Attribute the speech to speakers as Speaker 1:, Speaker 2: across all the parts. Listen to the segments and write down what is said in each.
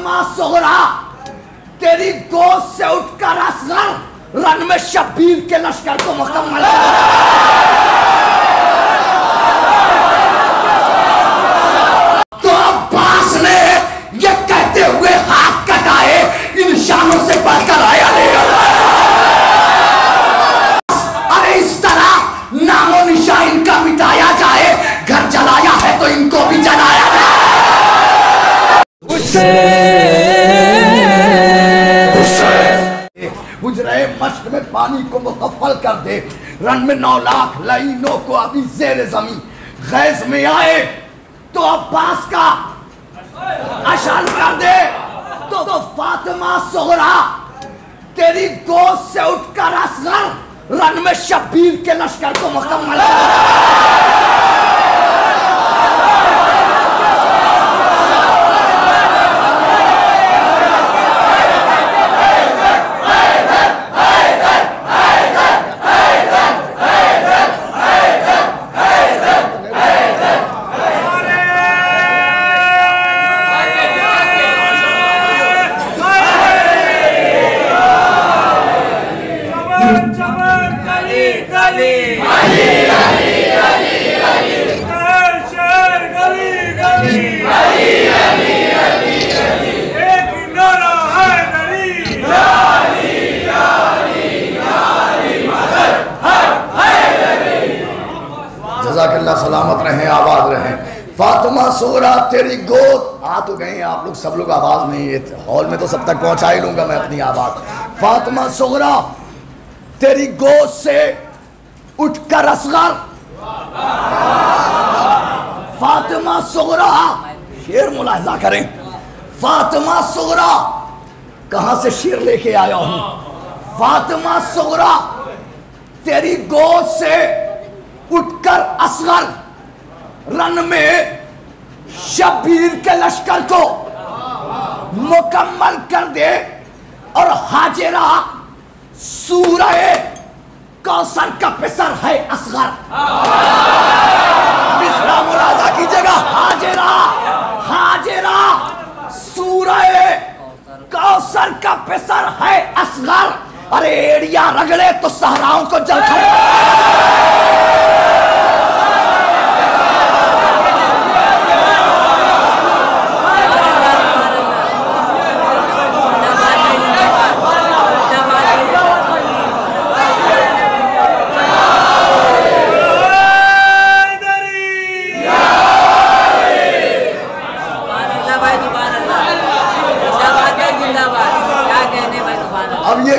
Speaker 1: फातिमा सुगरा तेरी गोद से उठकर असगर रन में शब्बीर के लश्कर को मुकम्मल तो अब्बास ने ये कहते हुए हाथ कटाए, इन शानों से बढ़कर आया अरे इस तरह नामो निशा इनका मिटाया जाए, घर जलाया है तो इनको भी जलाया जाए। गुजरे मश्क में पानी को मुकफ्फल कर दे, रन में 9 लाख लाइनों को अभी ज़ेरे ज़मीं गैस में आए तो अब्बास का अशल कर दे। तो फातिमा सुगरा तेरी गोद से उठकर असगर रन में शब्बीर के लश्कर को मुकम्मल सलामत रहें, आबाद रहें। फातिमा सुगरा तेरी गोद आ तो गए आप लोग, सब लोग आवाज नहीं है हॉल में तो सब तक पहुंचा ही लूंगा मैं अपनी आवाज। फातिमा सुगरा तेरी गोद से उठकर असगर, फातिमा सुगरा शेर मुलाहिजा करें, फातिमा सुगरा कहां से शेर लेके आया हूं। फातिमा सुगरा तेरी गोद से उठकर असगर रन में शब्बीर के लश्कर को मुकम्मल कर दे और हाजिरा सूरह कौसर का पिसर है असगर। मिसरा मुलाजा कीजिएगा, हाजिरा हाजिरा सूरह कौसर का पिसर है असगर। अरे एड़िया रगड़े तो सहराओं को जल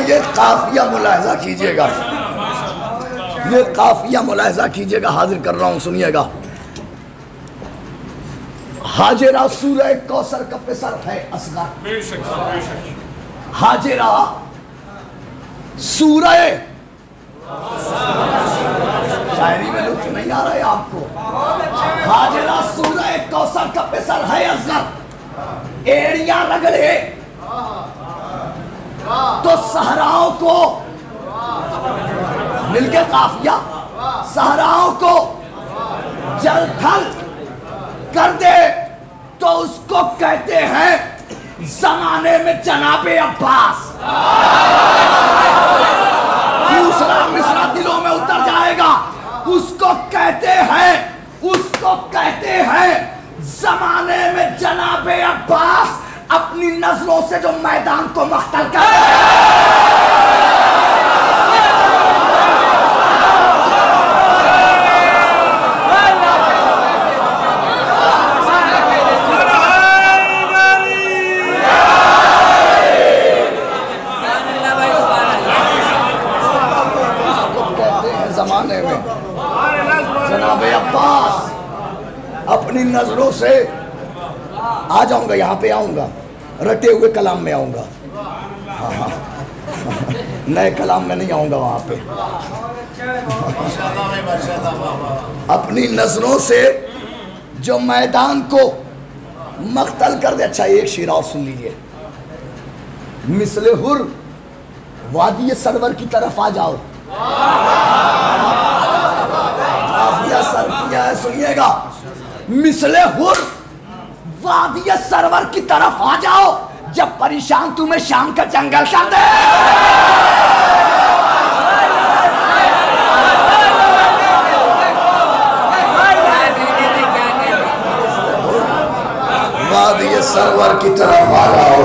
Speaker 1: ये काफिया मुलाहिजा कीजिएगा, ये काफिया मुलाहिजा कीजिएगा, हाजिर कर रहा हूं सुनिएगा। हाजिरा सूरह कौसर का पिसर है असगर, हाजिरा सूरह शायरी में लुत्फ नहीं आ रहा है आपको। हाजिरा सूरह कौसर का पिसर है असगर, एड़िया रगड़े तो सहराओं को मिलके काफिया सहराओं को जल थल कर दे तो उसको कहते हैं जमाने में जनाबे अब्बास। दूसरा मिसरा दिलों में उतर जाएगा, उसको कहते हैं जमाने में जनाबे अब्बास, अपनी नजरों से जो मैदान को मख्तल कर जमाने में जनाबे अब्बास, अपनी नजरों से आ जाऊंगा, यहाँ पे आऊंगा, रटे हुए कलाम में आऊंगा, हाँ नए कलाम में नहीं आऊंगा वहां पे। अपनी नजरों से जो मैदान को मख्तल कर दे। अच्छा एक शेर और सुन लीजिए, मिसले हुर वादी सरवर की तरफ आ जाओ। सुनिएगा, मिसले हुर वादी सरवर की तरफ आ जाओ, जब परेशान तुम्हें शाम का जंगल कर दे। वादी सरवर की तरफ आ जाओ,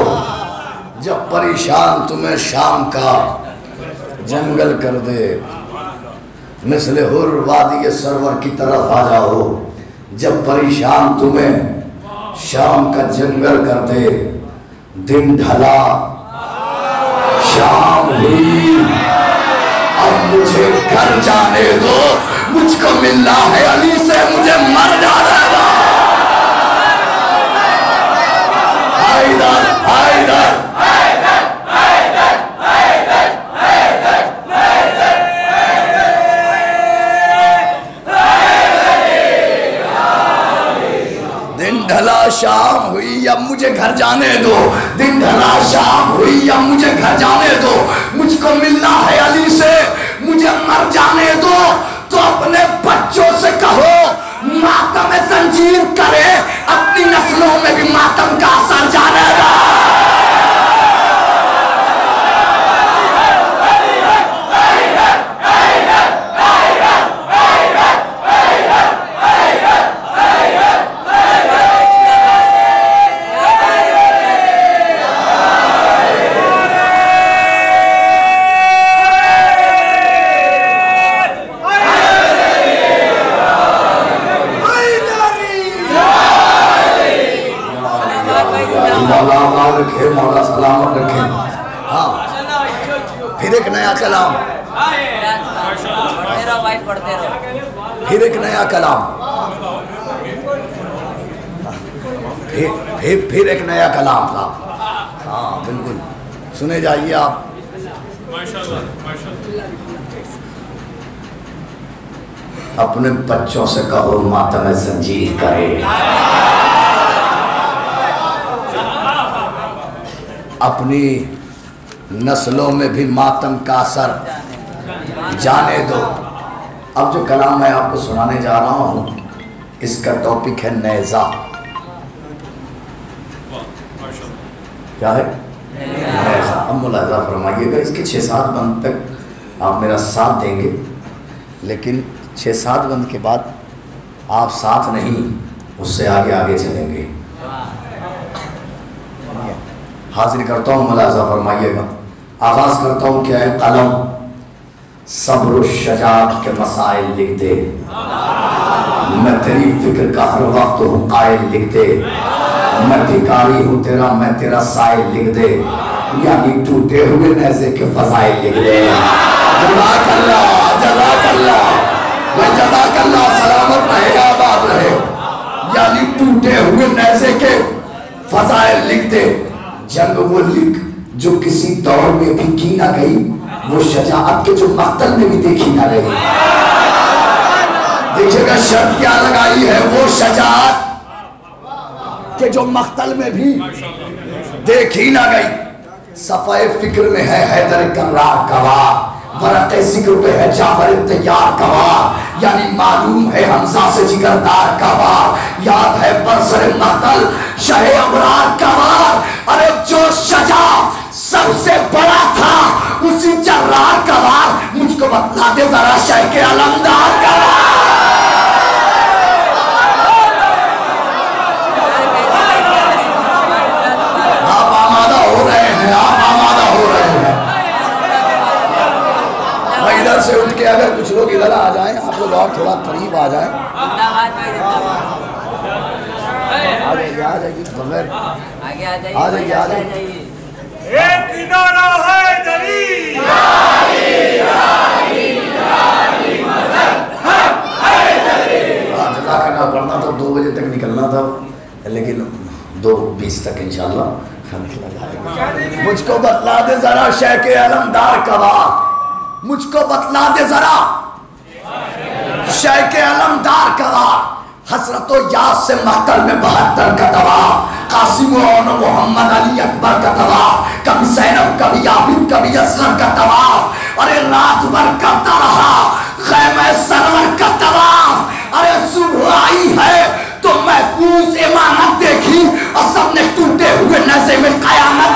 Speaker 1: जब परेशान तुम्हें शाम का जंगल कर दे। मिसले हुर वादी सरवर की तरफ आ जाओ, जब परेशान तुम्हें शाम का जंगल कर दे। दिन ढला, शाम हुई, अब मुझे घर जाने दो, मुझको मिलना है अली से, मुझे मर जाना है। हैदर हैदर हैदर हैदर हैदर हैदर हैदर। दिन ढला शाम हुई, अब मुझे घर जाने दो। दिन ढला शाम हुई, अब मुझे घर जाने दो, मुझको मिलना है अली से, मुझे मर जाने दो। तो अपने बच्चों से कहो मातम जंजीर करे, अपनी नस्लों में भी मातम का असर जानेगा। मौला सलामत रखे। हाँ, फिर एक नया कलाम, फिर एक नया कलाम, फिर एक नया कलाम साहब। हाँ बिल्कुल, सुने जाइए आप। अपने बच्चों से कहो मातम जंजीर करे, अपनी नस्लों में भी मातम का असर जाने दो। अब जो कलाम मैं आपको सुनाने जा रहा हूँ, इसका टॉपिक है नेज़ा। क्या है नेज़ा? अब मुलाज़ा फरमाइएगा, इसके 6-7 बंद तक आप मेरा साथ देंगे, लेकिन 6-7 बंद के बाद आप साथ नहीं, उससे आगे आगे चलेंगे। हाजिर करता हूँ, मुलाज़ा फरमाइएगा। आगाज करता हूँ। क्या है? कलम सब्र शजाअत के मसाइल लिख दे, मैं तेरी फिक्र का हर वक्त हूँ कायल लिख दे, मैं भिखारी हूँ तेरा, मैं तेरा साइल लिख दे, यानी टूटे हुए नेज़े के फज़ाइल लिख दे। जज़ाकल्लाह जज़ाकल्लाह व जज़ाकल्लाह, सलामत रहे आबाद रहे। यानी टूटे हुए नेज़े के फज़ाइल लिख दे। जंग वो लिख जो किसी दौर में भी की ना गई, वो शजाअत के जो मक्तल में भी देखी ना गई। देखिएगा शर्त क्या लगाई है, वो शजाअत के जो मक्तल में भी देखी ना गई। सफ़ाए फिक्र में है हैदर कर्रार गवाह, वरक़े ज़िक्र पे है जाफर तैयार गवाह, यानी मालूम है हमजा से जिगरदार गवाह, याद है बरसर मक्तल शहे अबरार गवाह। अरे जो शजा सबसे बड़ा था उसी जर्रार गवाह, मुझको बतला दे जरा शह के अलमदार गवाह। आप आमादा हो रहे हैं, आप आमादा हो रहे हैं। इधर से उठ के अगर कुछ लोग इधर आ जाएं, आप लोग और थोड़ा करीब आ जाएं। आ जाइए बगैर आ जाइए।
Speaker 2: एक किनारा है दरी,
Speaker 1: जज़ा करना पड़ना था, 2 बजे तक निकलना था, लेकिन 2:20 तक इंशाल्लाह निकला जाएगा। मुझको बतला दे जरा शह के अलमदार गवाह, मुझको बतला दे जरा शह के अलमदार गवाह। हसरतो याद से महतल में 72 का दवा, कासिम और मोहम्मद अली अकबर का दवा, कभी सैनब कभी आबिद कभी असगर का दवा। अरे रात भर करता रहा खैमे सरवर का दवा। अरे सुबह आई है तो महफूज इमामत देखी और सबने टूटे हुए नज़े में कयामत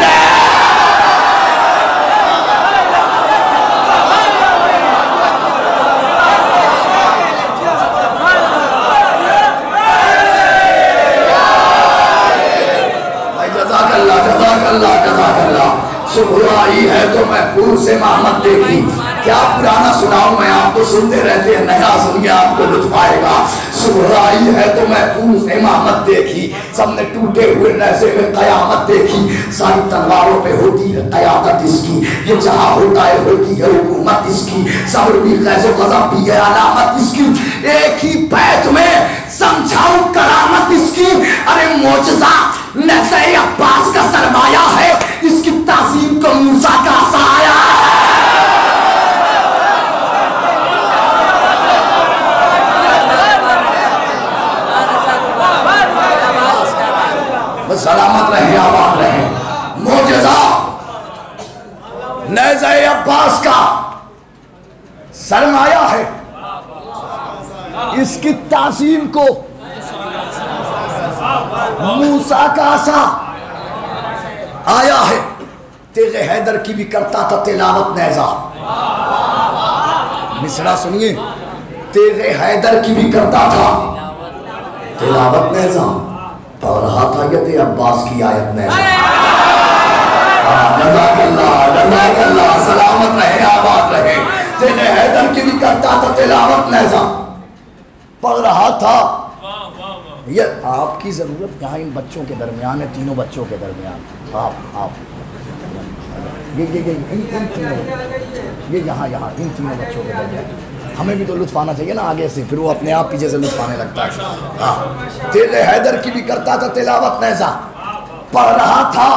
Speaker 1: जज़ाकल्लाह जज़ाकल्लाह। सुबह आई है तो महफूज से मोहम्मद देखी। क्या पुराना सुनाऊं मैं आपको, सुनते रहते हैं, नया सुनिए आपको लुत्फ आएगा। सुबह आई है तो महफूज ने मोहम्मद देखी, सबने टूटे हुए नैज़े में कयामत देखी। सारी तलवारों पे होती है कयामत इसकी, ये जहां होता है होती है हुकूमत इसकी। सब्र भी ग़ज़ब ग़ज़ब भी है अलामत इसकी, एक ही बैत में समझाऊं करामत इसकी। अरे मोजज़ा नज़े अब्बास का सरमाया है, इसकी ताज़ीम को मूसा का साया है। सलामत रहे, आबाद रहे। मोजज़ा नज़े अब्बास का सरमाया है, इसकी ताज़ीम को मूसा का आसा आया है। तेरे हैदर की भी करता था तिलावत नैज़ा। मिसरा सुनिए, तेरे हैदर की भी करता था तिलावत नैज़ा, पढ़ रहा था यदि अब्बास की आयत नैज़ा। जज़ाकल्लाह सलामत रहे, आबाद रहे। तेरे हैदर की भी करता था तिलावत नैज़ा, पढ़ रहा था। ये आपकी ज़रूरत यहाँ इन बच्चों के दरमियान है, तीनों बच्चों के दरमियान। आप ये इन तीनों, ये यहाँ इन तीनों बच्चों के दरमियान हमें भी तो लुत्फ़ आना चाहिए ना आगे से, फिर वो अपने आप पीछे से लुत्फ़ आने लगता है। हाँ, तेरे हैदर की भी करता था तिलावत नैज़ा, पढ़ रहा था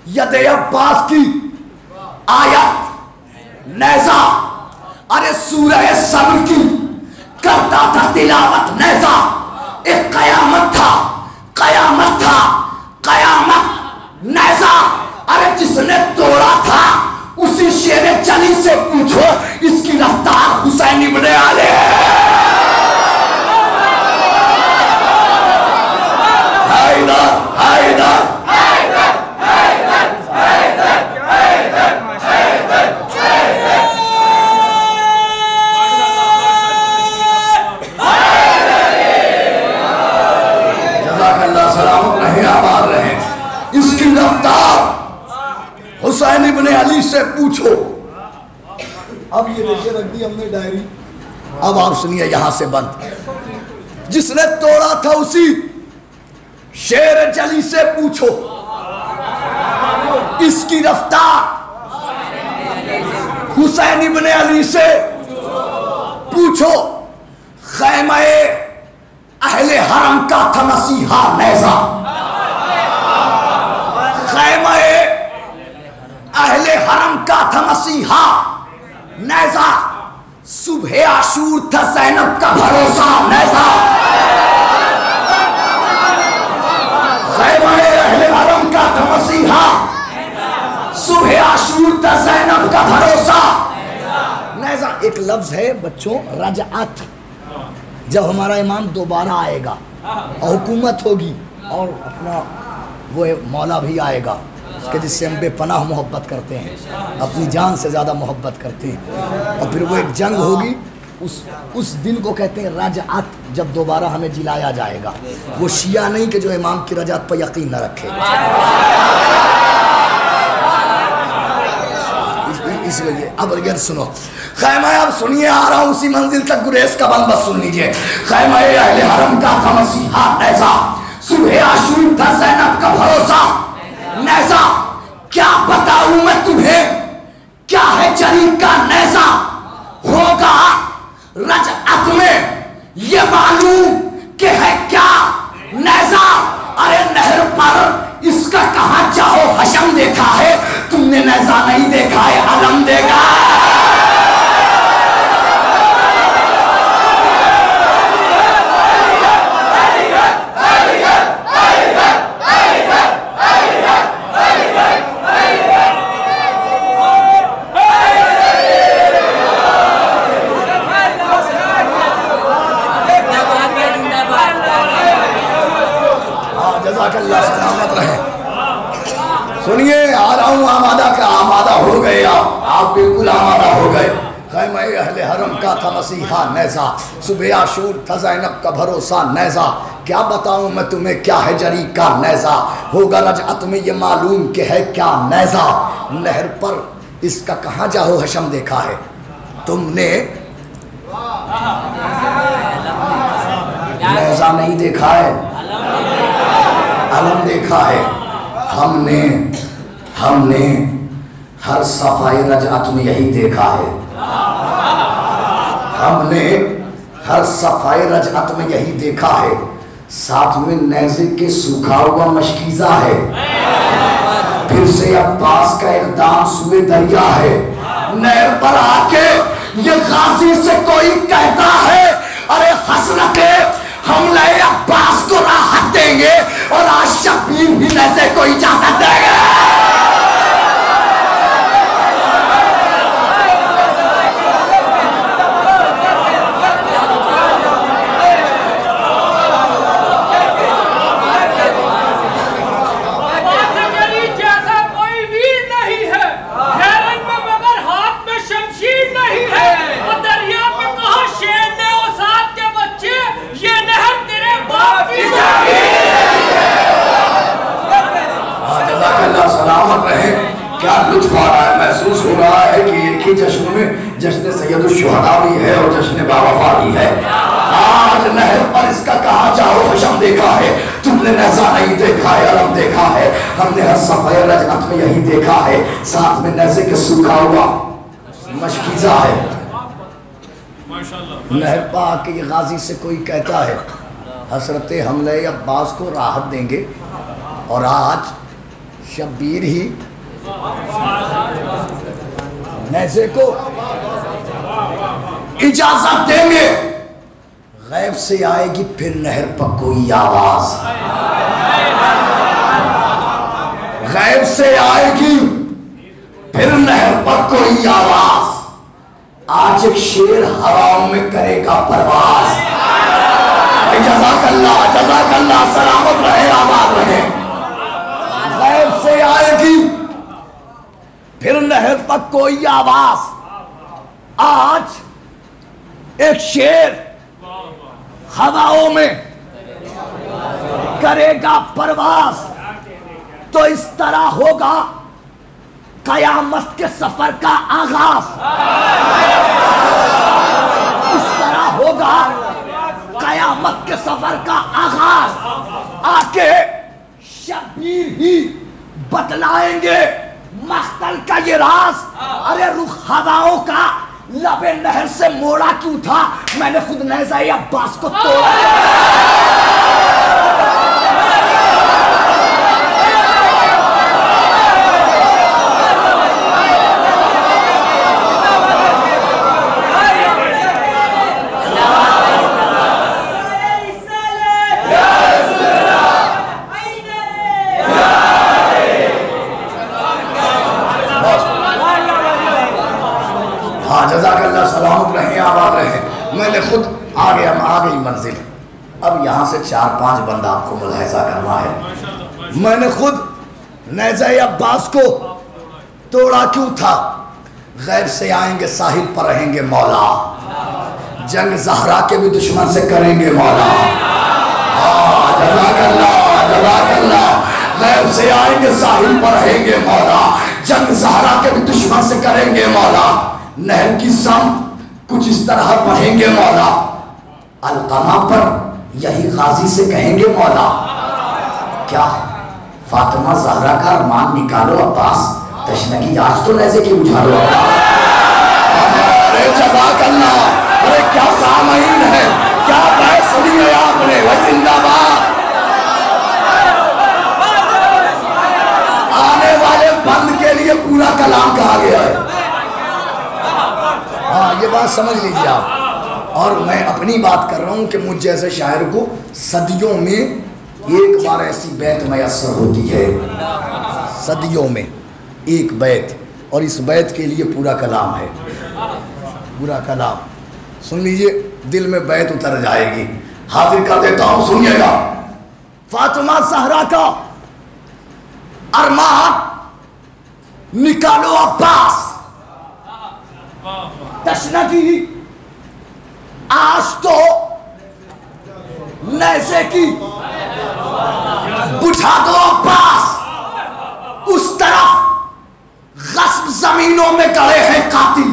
Speaker 1: यदे अब्बास की आयत नैज़ा। अरे सूरह सब्र की करता था तिलावत नैज़ा। एक कयामत था, कयामत नैज़ा। अरे जिसने तोड़ा था उसी शेरे चली से पूछो, इसकी रफ्तार हुसैन इब्ने अली हैदर हैदर हैदर हैदर हैदर हैदर हैदर। जज़ाकल्लाह सलामत रहे, आबाद रहे। इसकी रफ्तार हुसैन इब्ने अली से पूछो। अब ये देखिए रख दी हमने डायरी, अब आप सुनिए यहां से बंद। जिसने तोड़ा था उसी शेर जली से पूछो, इसकी रफ्तार हुसैन इब्ने अली से पूछो। खैमे अहले हरम का था मसीहा नैज़ा, खैमे अहले हरम का था मसीहा नैज़ा। सुबह आशूर था ज़ैनब का भरोसा नैज़ा, खैमे अहले हरम का था मसीहा। सुबह आशूर था ज़ैनब का भरोसा नैज़ा। एक लफ्ज है बच्चों, रजअत। जब हमारा इमाम दोबारा आएगा और हुकूमत होगी और अपना वो मौला भी आएगा कि जिससे हम बेपनाह मोहब्बत करते हैं, अपनी जान से ज़्यादा मोहब्बत करते हैं, और फिर वो एक जंग होगी, उस दिन को कहते हैं रजअत, जब दोबारा हमें जिलाया जाएगा। वो शिया नहीं कि जो इमाम की रजअत पर यकीन न रखे। इसलिए अब अगर सुनो खैमा, अब सुनिए, आ रहा हूँ उसी मंजिल तक, गुरेज का बंद बस सुन लीजिए। खैमा अहले हरम का था मसीहा नैज़ा, सुबह आशूर था ज़ैनब का भरोसा नैज़ा। क्या बताऊं मैं तुम्हें क्या है जरी का नैज़ा, होगा रजअत में ये मालूम कि है क्या नैज़ा। अरे नहर पर इसका कहां जाओ हशम देखा है तुमने, नैज़ा नहीं देखा है अलम देखा है। सलामत रहे। सुनिए, आ रहा हूँ, आमादा हो गए आप बिल्कुल आमादा हो गए। खैमे अहले हरम का था मसीहा नैज़ा, सुबह आशूर था ज़ैनब का भरोसा नैज़ा। क्या बताऊं मैं तुम्हें क्या है जरी का नैजा, होगा रजअत में ये मालूम कि है क्या नैजा। नहर पर इसका कहाँ जाहो हशम देखा है तुमने, नैजा नहीं देखा है, अलम देखा है। हमने हर सफाई रजअत में यही देखा है, हमने हर सफाई रजअत में यही देखा है। साथ में नेज़े के सूखा हुआ मशकीज़ा है, फिर से अब्बास का इक़दाम सुए दरिया है। नहर पर आके ये गाजी से कोई कहता है अरे हसरते हमले अब्बास को राहत देंगे और आज शब्बीर भी नेज़े को इजाजत देंगे। क्या लुत्फ आ रहा है, महसूस हो रहा है कि एक ही जश्न में जश्न सैयदुल शुहदा भी है और जश्न बावफा भी है। आज नहर पर इसका कहा जाओ हशम देखा है, तुमने नज़ा नहीं देखा है, अलम देखा है। हमने हर सफाई रजअत में यही देखा है, साथ में नज़े के सूखा हुआ मशकीज़ा है। नहर पर आके ये गाजी से कोई कहता है हसरते हमले अब्बास को राहत देंगे और आज शब्बीर ही नेज़े को इजाजत देंगे। गैब से आएगी फिर नहर पर कोई आवाज, गैब से आएगी फिर नहर पर कोई आवाज। आज एक शेर हवाओं में करेगा परवाज। जज़ाकल्लाह जज़ाकल्लाह, सलामत रहे आबाद रहे। गैब से आएगी फिर नहर पर कोई आवाज। आज एक शेर हवाओं में करेगा परवाज। तो इस तरह होगा कयामत के सफर का आगाज, इस तरह होगा कयामत के सफर का आगाज। आके शब्बीर ही बतलाएंगे मख्तल का ये राज। अरे रुख हवाओं का लबे नहर से मोड़ा क्यों था, मैंने खुद नेज़ा अब्बास को तोड़ा। जज़ाकल्लाह, सलामत रहे आबाद रहे। मैंने खुद आ गई मंजिल। अब यहाँ से 4-5 बंदा आपको मुलाहिज़ा करना है। मैंने खुद नेज़ा अब्बास को तोड़ा क्यों था। गैब से आएंगे साहिल पर रहेंगे मौला, जंग ज़हरा के भी दुश्मन से करेंगे मौला। जज़ाकल्लाह जज़ाकल्लाह। गैब से आएंगे साहिल पर रहेंगे मौला, जंग ज़हरा के भी दुश्मन से करेंगे मौला। नहर की सम कुछ इस तरह पढ़ेंगे मौला, अलकमा पर यही गाजी से कहेंगे मौला। क्या फातिमा ज़हरा का अरमान निकालो अब्बास, तशनगी आज तो नेज़े की बुझा लो अब्बास। अरे जज़ाकल्लाह, अरे क्या सामईन है, क्या बहस सुनी है आपने। वह जिंदाबाद। आने वाले बंद के लिए पूरा कलाम कहा गया है। हाँ, ये बात समझ लीजिए आप। और मैं अपनी बात कर रहा हूँ कि मुझ जैसे शायर को सदियों में एक बार ऐसी बैत मैसर होती है, सदियों में एक बैत, और इस बैत के लिए पूरा कलाम है, पूरा कलाम सुन लीजिए, दिल में बैत उतर जाएगी। हाजिर कर देता हूँ, सुनिएगा। फातिमा ज़हरा का अरमान निकालो अब्बास, तशनगी आज तो नैसे की बुझा दो अब्बास। उस तरफ गस्ब जमीनों में गड़े हैं कातिल।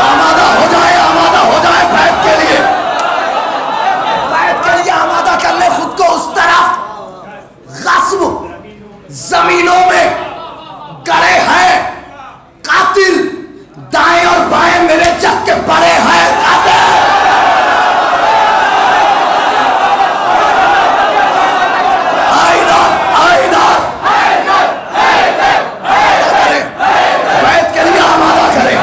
Speaker 1: आमादा हो जाए, आमादा हो जाए बैत के लिए, बैत के लिए आमादा कर ले खुद को। उस तरफ गस्ब जमीनों में गड़े हैं कातिल, दाएं और बाएं मेरे जग के पड़े हैं कातिल। बैत के लिए आमादा करें।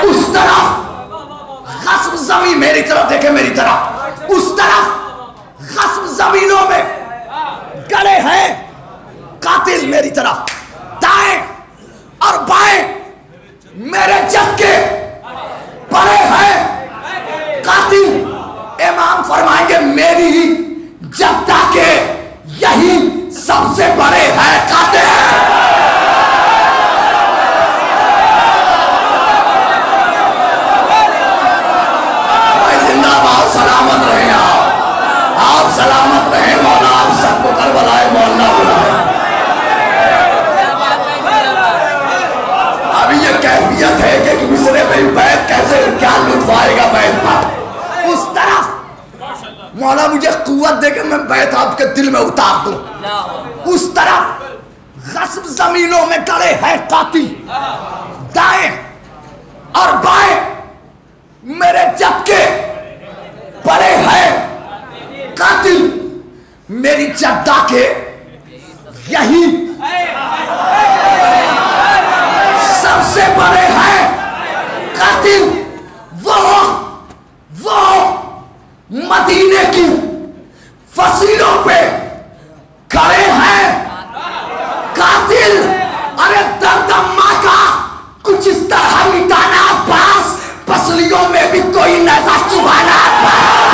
Speaker 1: उस तरफ गस्ब जमीन, मेरी तरफ देखे, मेरी तरफ। उस तरफ गस्ब जमीनों में गड़े हैं कातिल, मेरी तरफ दाएं और बाएं मेरे जग के पड़े हैं कातिल। इमाम फरमाएंगे मेरी ही जद्दा के यही सबसे बड़े हैं कातिल। जिंदाबाद, सलामत रहे आप सलामत रहे मौला, आप सबको करबलाए मौला बुलाए। अभी ये कैफियत है कि मिसरे में बैत कैसे, क्या लुत्फ आएगा बैत पर। उस तरफ मौला मुझे कुव्वत देके मैं बैत आपके दिल में उतार दूं। उस तरफ गस्ब जमीनों में गड़े हैं कातिल, दाएं और बाएं मेरे जग के पड़े हैं कातिल। मेरी जद्दा के यही सबसे बड़े हैं कातिल। वो मदीने की फसीलों पे खड़े हैं कातिल। अरे दर्द अम्मा का कुछ इस तरह मिटाना पास, पसलियों में भी कोई नशा चुभाना पास।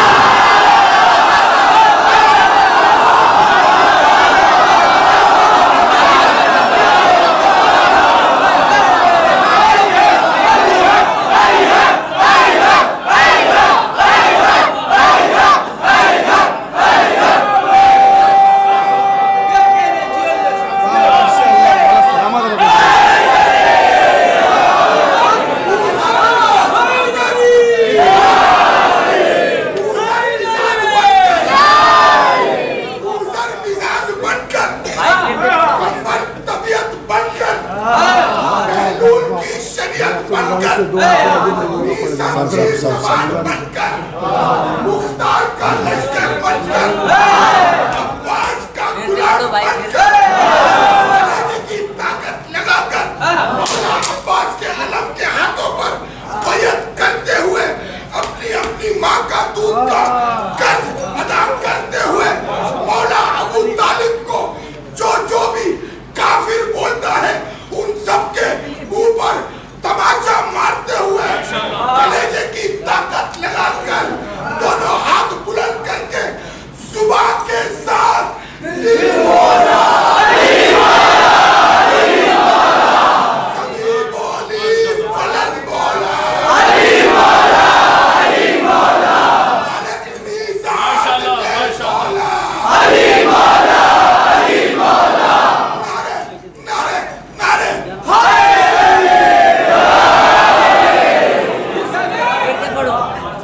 Speaker 1: मुख्तार का लश्कर बनकर, अब्बास का गुलाम बनकर, की ताकत लगाकर, अब्बास के अलम के हाथों पर बैअत करते हुए, अपनी अपनी माँ का दूध का कर्ज अदा करते हुए, मौला अबू तालिब को जो भी काफिर बोलता है उन सबके मुंह पर तमाचा मारते हुए, कलेजे की ताकत लगाकर, दोनों हाथ बुलंद करके सुबह के साथ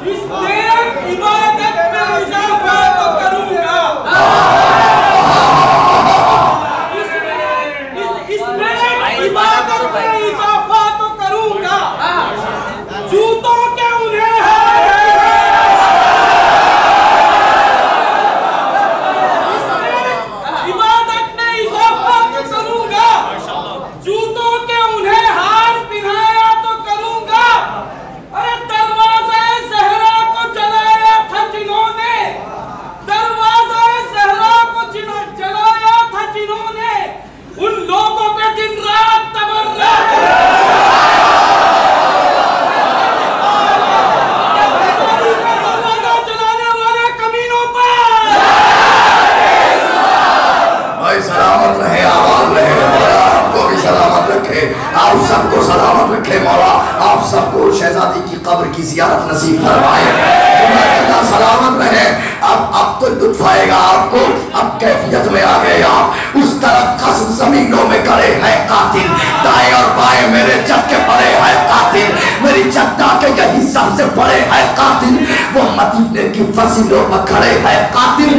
Speaker 3: इस
Speaker 1: कब्र की ज़ियारत नसीब फरमाए, सलामत रहे। अब तो लुत्फ आएगा आपको, अब कैफियत में आ गए आप। उस तरफ कसम जमीनों में खड़े हैं कातिल, दाएं और बाएं मेरे जद के पड़े हैं कातिल, मेरी जद्दा के यही सबसे बड़े हैं कातिल, वो मदीने की फसीलों पर खड़े हैं कातिल।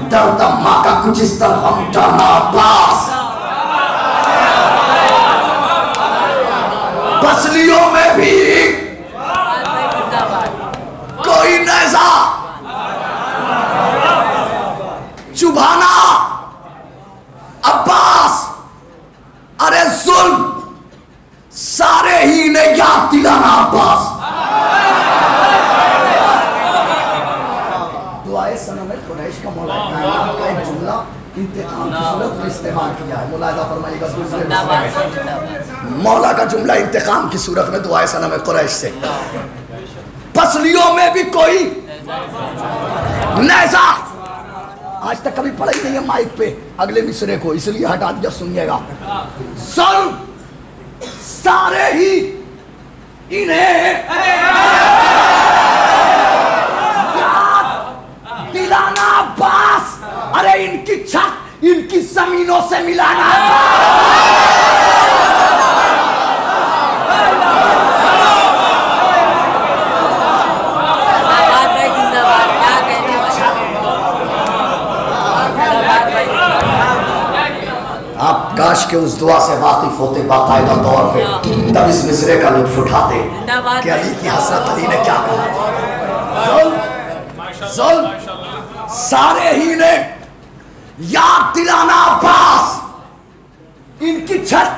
Speaker 1: दर्द माँ का कुछ इस तरह हम जाना पास, बसलियों में भी कोई नैज़ा चुभाना अब्बास, अरे जुल्म सारे ही ने याद दिलाना अब्बास। दुआए सनम कुरैश का मौला का एक जुमला इंतकाम की सूरत में इस्तेमाल किया है, मुलाहिजा फरमाइएगा। दूसरे मौला का जुमला इंतकाम की सूरत में दुआए सनम कुरैश से, पसलियों में भी कोई नैज़ा। आज तक कभी पढ़ा ही नहीं है माइक पे अगले मिसरे को, इसलिए हटा दिया, सुनिएगा। सारे ही इन्हें दिलाना अब्बास, अरे इनकी छत इनकी जमीनों से मिलाना। आप काश के उस दुआ से वाकिफ होते बाकायदा तौर पे, तब इस मिसरे का लुत्फ उठाते कि अली की हसरत अली ने क्या कहा। सारे ही ने याद दिलाना अब्बास, इनकी छत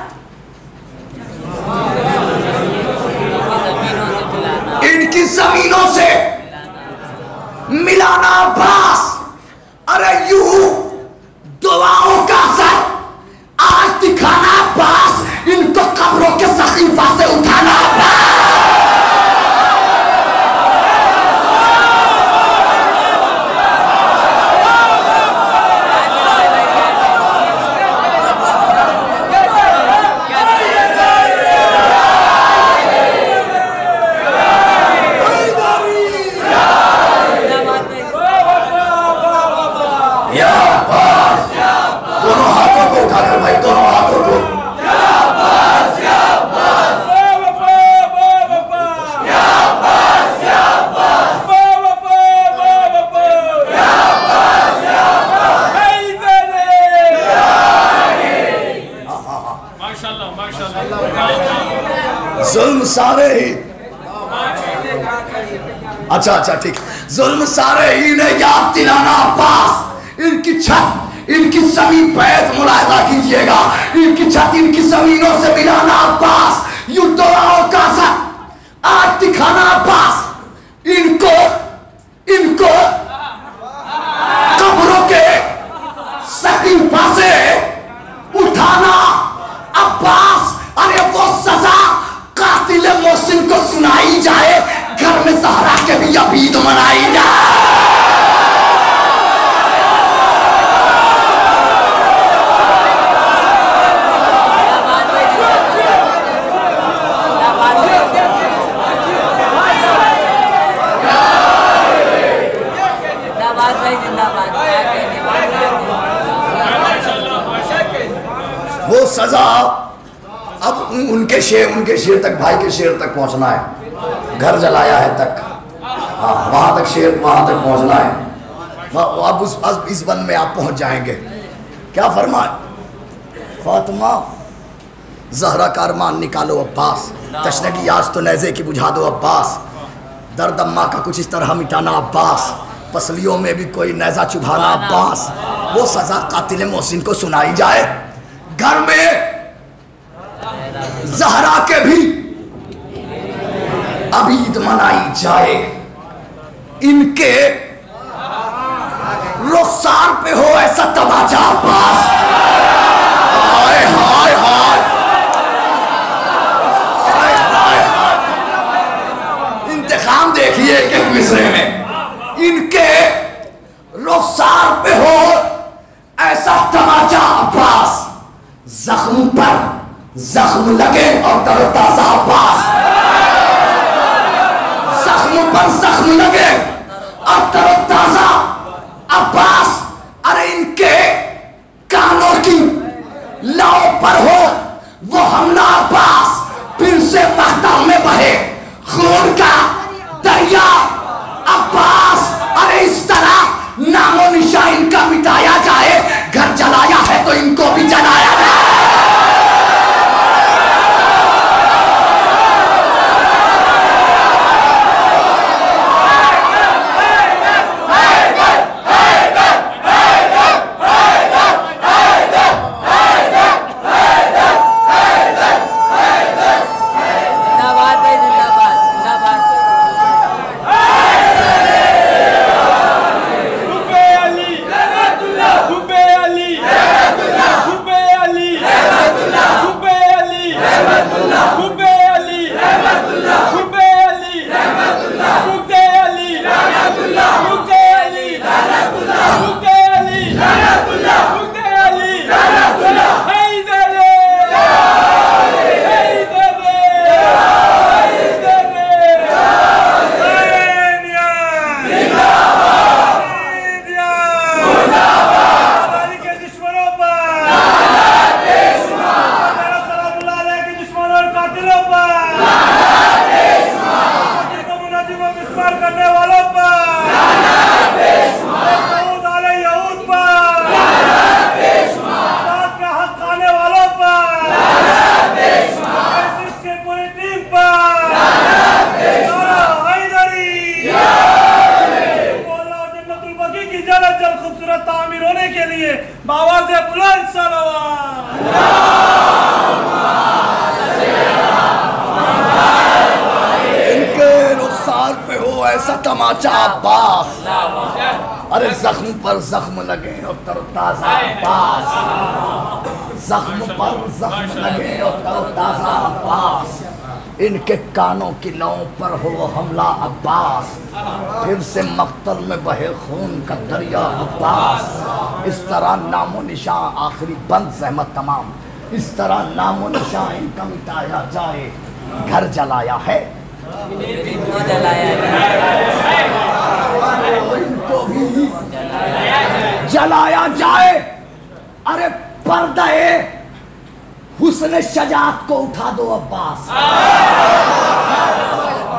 Speaker 1: इनकी जमीनों से मिलाना अब्बास। अरे यूं दुआओं का असर आज दिखाना अब्बास, इनको कब्रों के सकीफा से उठाना अब्बास। दोनों हाथों को उठाकर भाई, दोनों हाथों को। जुल्म सारे ही, अच्छा ठीक, जुल्म सारे ही ने याद दिलाना अब्बास, इनकी छत इनकी जमीन पैद मुलाहिजा कीजिएगा, इनकी छत इनकी जमीनों से मिलाना अब्बास। यूं दुआओं का असर आज दिखाना अब्बास, इनको इनको कब्रों के सकीफा से उठाना अब्बास। अरे वो सजा कातिल मोहसिन को सुनाई जाए, घर में ज़हरा के भी अबीद मनाई जाए। वो सजा अब उनके शेर तक, भाई के शेर तक पहुंचना है, घर जलाया है तक, हाँ वहां तक शेर वहां तक पहुंचना है। अब इस वन में आप पहुंच जाएंगे। क्या फरमाए फातिमा, ज़हरा का अरमान निकालो अब्बास, तशनगी आज तो नैज़े की बुझा दो अब्बास, दर्द अम्मा का कुछ इस तरह मिटाना अब्बास, पसलियों में भी कोई नैज़ा चुभाना अब्बास। वो सजा कातिल मोहसिन को सुनाई जाए, घर में ज़हरा के भी अबीद मनाई जाए, इनके रुखसार पे हो ऐसा तमाचा अब्बास। हाय हाय हाय हाय हाय, इंतकाम देखिए कि मिसरे में इनके रुखसार पे हो ऐसा तमाचा अब्बास, जख्म पर जख्म लगे और तरोताजा अब्बास, पर जख्म लगे और तरोताजा अब्बास, अरे इनके कानों की लाओ पर हो वो हमला अब्बास, फिर से महतम में बहे खून का दरिया अब्बास। अरे इस तरह नामो निशान इनका मिटाया जाए, घर जलाया है तो इनको भी जलाया जाए। तमाचा अब्बास, अरे जख्म पर जख्म लगे और तरोताजा अब्बास, जख्म पर जख्म लगे और तरोताजा अब्बास, इनके कानों की लौ पर हो हमला अब्बास, फिर से मक्तल में बहे खून का दरिया अब्बास। इस तरह नामो निशान आखिरी बंद जहमत तमाम, इस तरह नामो निशान इनका मिटाया जाए, घर जलाया है इनको भी जलाया जाए। अरे पर्दे हुस्न शजात को उठा दो अब्बास,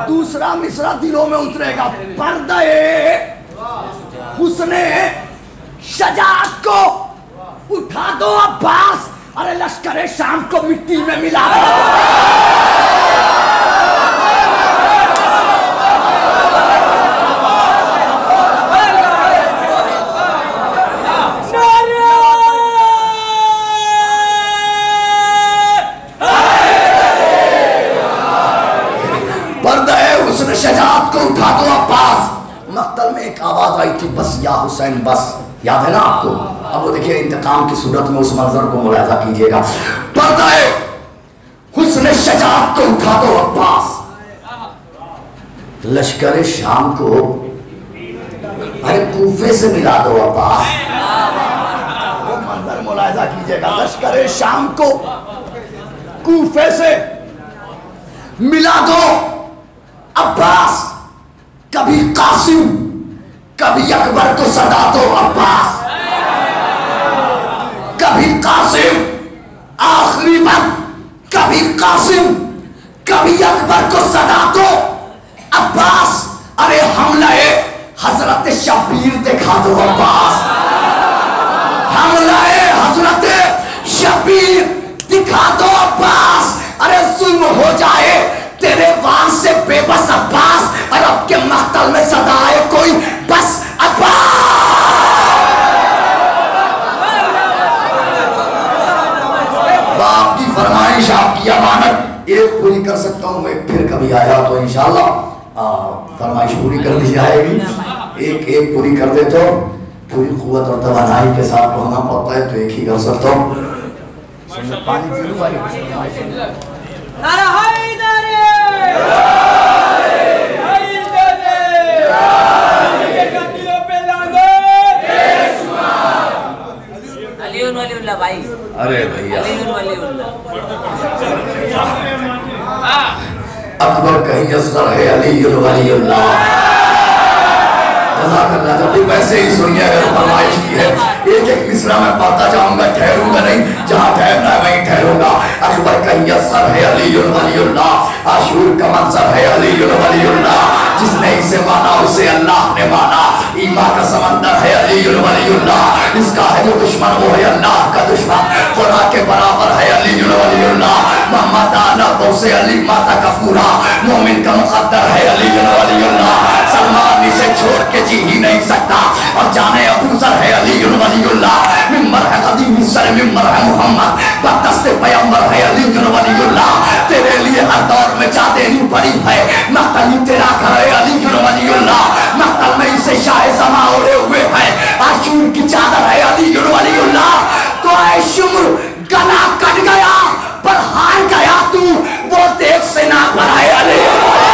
Speaker 1: दूसरा मिसरा दिलों में उतरेगा। पर्दे हुस्न शजात को उठा दो अब्बास, अरे लश्करे शाम को मिट्टी में मिला दो। शजात को उठा दो अब्बास। मक्तल में एक आवाज आई थी, बस या हुसैन बस, याद है ना आपको? अब वो देखिए इंतकाम की सूरत में उस मंजर को मुलाहिजा कीजिएगा। पर्दाए हुस्न शजात को उठा दो अब्बास, लश्कर शाम को अरे कूफे से मिला दो अब्बास। वो मंजर मुलाहिजा कीजिएगा, लश्कर शाम को कूफे से मिला दो अब्बास। कभी कासिम कभी अकबर को सदा दो अब्बास, कभी कासिम आखिरी वक्त, कभी कासिम कभी अकबर को सदा दो अब्बास। अरे हमले हजरत शबीर दिखा दो अब्बास, हमले हजरत शबीर दिखा दो अब्बास। अरे जुल्म हो जाए तेरे वार से बेबस अब्बास, अरब के महतल में सदा आए कोई बस अब्बास। बाप की फरमाइश आपकी अमानत एक पूरी कर सकता हूँ मैं, फिर कभी आया तो इंशाल्लाह फरमाइश पूरी कर दी जाएगी। एक एक पूरी कर दे तो पूरी कुव्वत और तवानाई के साथ पढ़ना पड़ता है, तो एक ही कर सकता हूँ। पानी जरूर आएगी।
Speaker 3: भाई
Speaker 1: अरे भैया अकबर कहीं असगर है, अली वलीउल्लाह। जब भी वैसे ही सुनिए, अगर फरमाइश की है एक एक मिसरा में पढ़ता जाऊंगा, ठहरूंगा नहीं, जहाँ ठहरना है वहीं ठहरूंगा। अकबर का यस्सर है अलीयुल वलीयुल्लाह, आशूर का मंसर है अलीयुल वलीयुल्लाह, जिसने इसे माना उसे अल्लाह ने माना। ईमा का समंदर है अलीयुल वलीयुल्लाह, इसका है जो दुश्मन वो है अल्लाह का दुश्मन। खुदा के बराबर है अलीयुल वलीयुल्लाह, मोहम्मद आला तो से अली माता का पूरा, मोमिन का मुकद्दर है अलीयुल वलीयुल्लाह। सलमान इसे छोड़ के जी ही नहीं सकता, और जाने अबू जर है अलीयुल वलीयुल्लाह। मिंबर है कदीमी सर मिंबर है मोहम्मद, बदस्ते पैगंबर है अलीयुल वलीयुल्लाह। तेरे लिए हर दौर में जा देनी पड़ी है, मख्तल तेरा घर है अलीयुल वलीयुल्लाह। मख्तल में इसे शाह ज़मा ओढ़े हुए है, आशूर की चादर है अलीयुल वलीयुल्लाह। तो ऐ शुम्र गला कट गया पर हार गया तू, वो देख सेना पर है अलीयुल।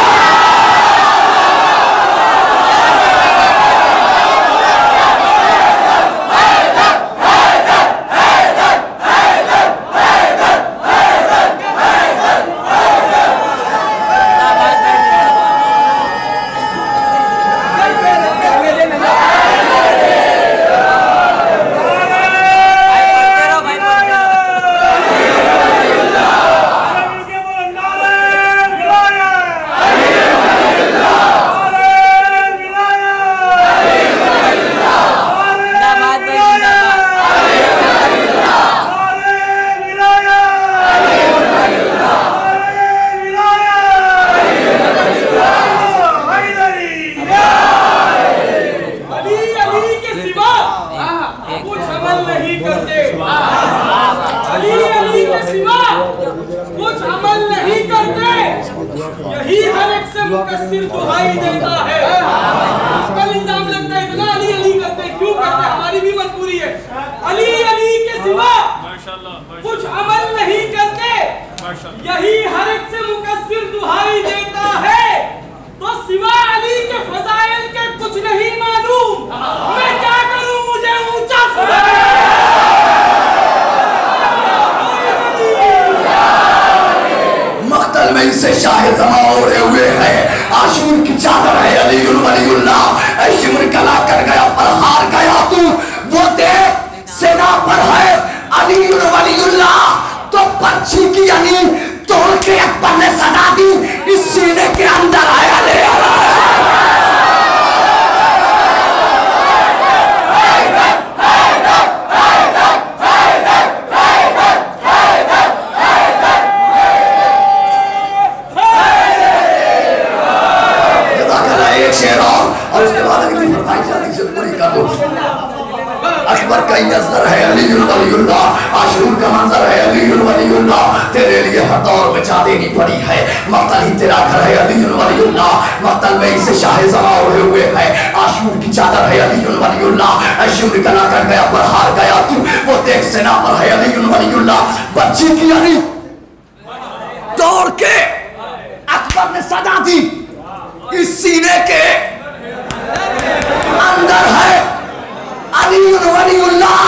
Speaker 1: अकबर का यज़र है अलीयुल वलीयुल्लाह, आशूर का मंजर है अलीयुल वलीयुल्लाह। तेरे लिए हर दौर में जा देनी पड़ी है, मक्तल ही तेरा घर है अलीयुल वलीयुल्लाह। मक्तल में इसे शाह ज़मा ओढ़े हुए है, आशूर की चादर है अलीयुल वलीयुल्लाह। आशूर गला कर गया पर हार गया तू, वो देख सेना पर है अलीयुल वलीयुल्लाह। बच्ची की अली दौड़ के अकबर ने सदा दी, इस सीने के अंदर है अलीयुल वलीयुल्लाह।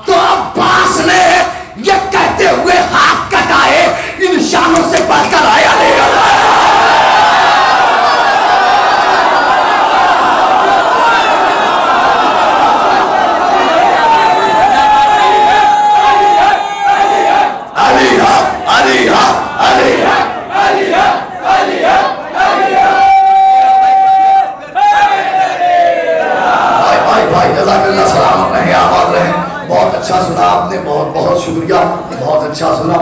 Speaker 1: तो अब्बास ने ये कहते हुए हाथ कटाए, इन शानों से बढ़कर आया अच्छा सुना आपने, बहुत बहुत शुक्रिया, बहुत अच्छा सुना।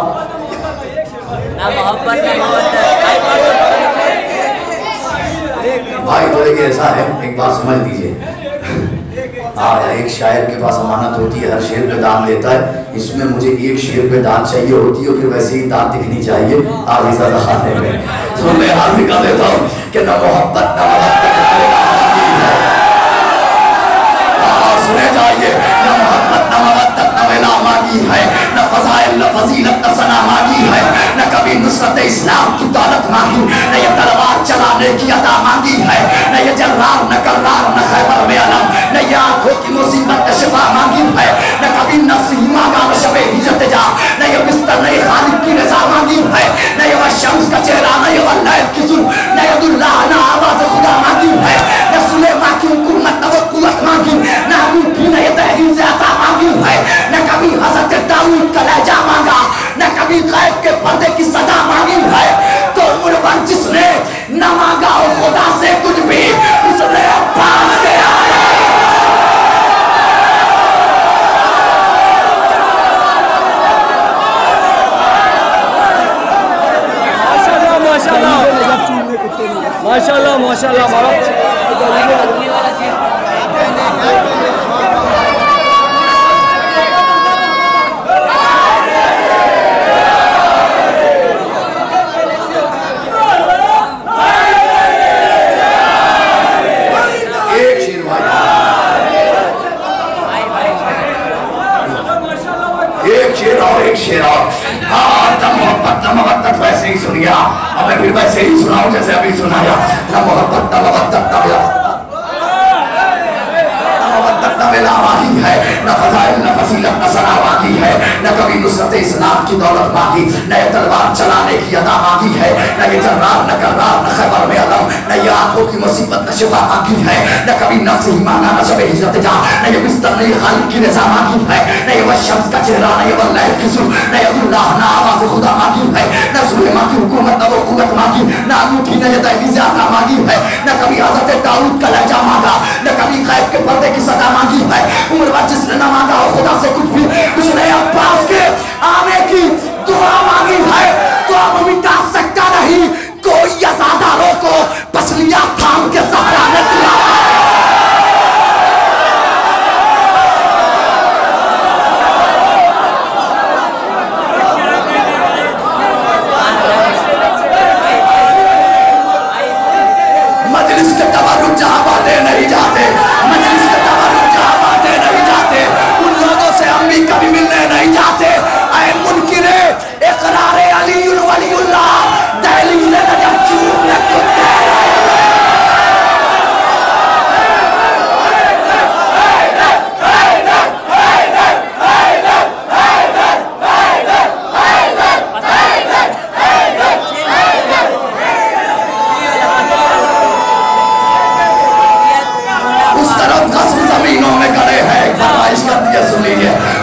Speaker 1: भाई तो एक ऐसा है, एक बात समझ लीजिए, एक शायर के पास अमानत होती है, हर शेर पे दान लेता है, इसमें मुझे एक शेर पे दान चाहिए होती है, फिर वैसे ही दान दिखनी चाहिए आगे ज़्यादा खाने में। तो मैं हाथ निकाल देता हूँ कि न मोहब्बत न सुने जाइए, न मोहब्बत न मवद्दत न मिला मांगी है, न फज़ाइल न फजीलत न सना मांगी है, न कभी नुसरत इस्लाम की दौलत मांगी, न ये तलवार चलाने की अदा मांगी है, न ये जर्रार न कर्रार न खैबर में अलम, न ये आंखों की मुसीबत का शिफा मांगी है, न कभी नफ्स ही मांगा न शबे हिजरत जा, न ये बिस्तर न ये खालिक की रज़ा मांगी है, न ये वह शम्स का चेहरा न ये वल्लैल की सुर, न ये दुल्ला न आवाज़ खुदा मांगी वैसे ही सुनाओ जैसे अभी सुनाया। न मोहब्बत न मवद्दत न बाकी है, न फजाइल न फसीलत न सना बाकी है, न कभी नुसरत इस्लाम की दौलत बाकी, न ये तलवार चलाने की अदा बाकी है, न ये जर्रार न कर्रार न खैबर में अलम, न ये आंखों की मुसीबत न शिफा बाकी है, न कभी नफ्स ही मांगा न शबे हिजरत जा, न ये बिस्तर न ये खालिक की रज़ा बाकी है, न ये वह शम्स का चेहरा न ये वह लैल की सुल्फ, न ये अल्लाह न आवाज़ खुदा बाकी है, न सुलेमान की हुकूमत न वो कुव्वत बाकी, न अंगूठी न ये दहलीज़ आता बाकी है, न कभी हज़रत दाऊद का लहजा मांगा, न कभी गैब के पर्दे की सदा मांगी है। उम्र भर जिसने न मांगा हो खुदा से कुछ भी, उसने अब्बास के आने की दुआ मांगी है। तो अब मिटा सकता नहीं कोई अज़ादारों को, पसलियां थाम के ज़हरा ने दिया। मजलिस के तवरुक जहां बातें नहीं जाते, मजलिस के तवरुक जहां बातें नहीं जाते, उन लोगों से हम भी कभी मिलने नहीं जाते। ऐ मुनकिरे इकरारे अलीउल वलीउल्लाह, दहलीज़ नजम चूमने कुत्ते।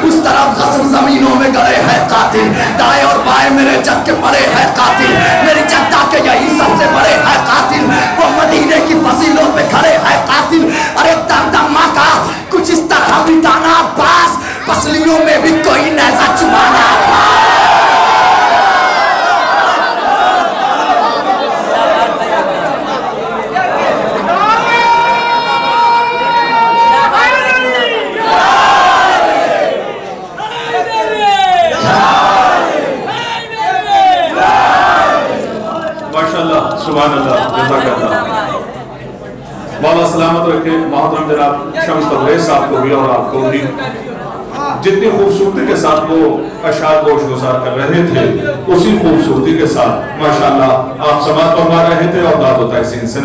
Speaker 1: उस तरफ गस्र जमीनों में गड़े हैं कातिल, दाएं और बाएं मेरे जग के पड़े हैं कातिल, मेरी जद्दा के यही सबसे बड़े हैं कातिल, वो मदीने की फसीलों पे खड़े हैं कातिल। अरे दमदमा का कुछ इस तरह बिताना पास, पसलियों में भी कोई नैज़ा चुभाना।
Speaker 4: सुभान अल्लाह, जज़ाकल्लाह। मौला सलामत रखे मोहतरम जनाब शम्स तबरेज़ साहब को भी और आपको भी। जितनी खूबसूरती के साथ वो अशार गोश गुजार कर रहे थे, उसी खूबसूरती के साथ माशाअल्लाह आप समाअत फरमा रहे थे और दाद व तहसीन से